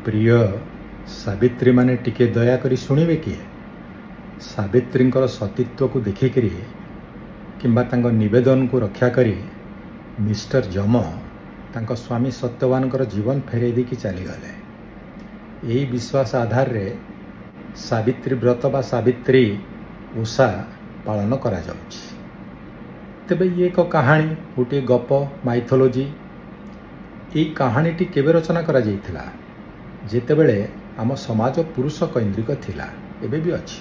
प्रिय सावित्री माने टिके दया करी शुणिबे किए सावित्री सतीत्व को देखिकी किंबा तांको निवेदन को रक्षा करी मिस्टर जम तांको स्वामी सत्यवान जीवन फेरे देकी चलीगले। यही विश्वास आधार रे सावित्री व्रत बा सावित्री उषा पालन करा जाउछि। तेबे ये एक कहानी गोटे गप माइथोलॉजी यही कहानीटी केबे रचना करा जाइथिला जेतेबेले आम समाज पुरुष कैंद्रिक थिला एबे भी अछि।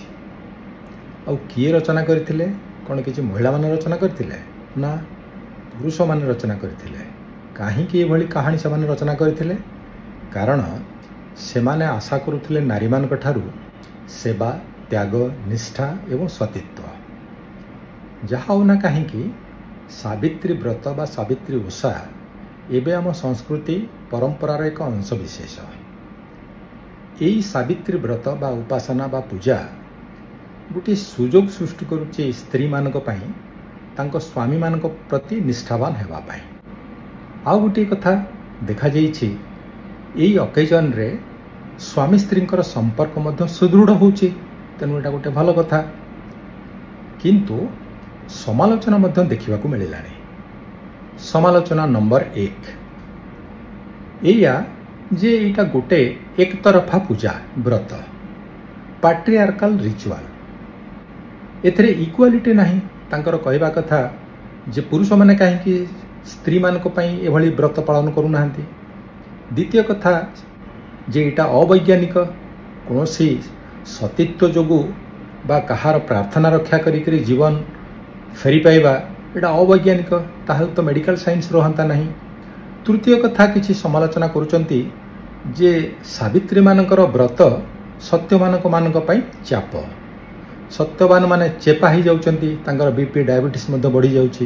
आउ किए रचना करथिले कौन किसी महिला माने रचना करथिले ना पुरुष माने रचना करथिले। काहे कि एभली कहानी से माने रचना करथिले कारण से माने आशा करुथिले नारी मान ठारू सेवा त्याग निष्ठा एवं सतीत्व जहा होना कहीं सावित्री व्रत बा सावित्री उषा एबे आम संस्कृति परंपरार एक अंश विशेष। यही सावित्री व्रत बा उपासना बा पूजा गोटे सुजोग सृष्टि करुचे स्त्री मानक पई तांको स्वामी मानक प्रति निष्ठावान हेबा पई। आउ गोटे कथा देखा जाइछि यही अकेजन रे स्वामी स्त्री संपर्क मध्य सुदृढ़ होउछि तेणु एटा गोटे भल कथा। किंतु समालोचना मध्य देखा मिलानी। समालोचना नंबर 1 एया जे एटा गोटे एक तरफा पूजा व्रत पैट्रियार्कल रिचुअल एथरे इक्वालिटी नहीं। तांकर कहवा कथा जे पुरुष माने कहीं स्त्री मानक पई एभली व्रत पालन करू नाहंती। द्वितीय कथा जे एटा अवैज्ञानिक कोनोसी सतीत्व जोगु बा कहार प्रार्थना रक्षा करी जीवन फेरी पाइबा एटा अवैज्ञानिक ताहल तो मेडिकल साइंस रहंता नहीं। तृतीय कथा किछि समालोचना करुचंती जे सावित्री मानकर व्रत सत्यवान पई चाप सत्यवान माने चेपा ही जाउचंती तांकर बीपी डायबिटीज मध्य बढ़ी जाउची।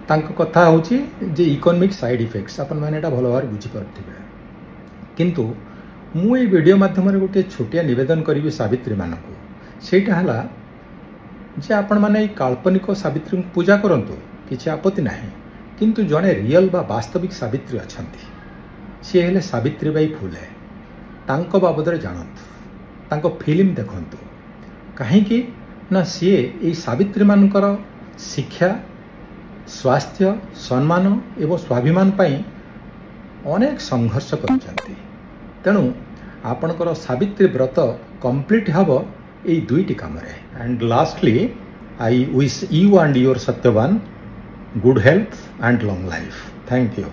तांको कथा होची जे इकोनॉमिक साइड इफेक्ट्स अपन माने एटा भलो भार बुझी परथिबे। किंतु मु ए वीडियो माध्यम रे गोटे छोटिया निवेदन करिवि सावित्री मानकु सेटा हला जे आपण माने काल्पनिक सावित्री पूजा करंतु किछि आपत्ति नाही। किंतु जने रियल बा वास्तविक सावित्री अछंती सी हेले सावित्री बाई फुले तांको बाबदरे जानतु तांको फिल्म देखंतु कहीं ना सी ए सावित्री मानकर शिक्षा स्वास्थ्य सम्मान एवं स्वाभिमान पाई अनेक संघर्ष करछंती। तेणु आपणकर सावित्री व्रत कंप्लीट हबो ए दुईटी काम रे। And lastly I wish you and your Satyavan good health and long life. Thank you.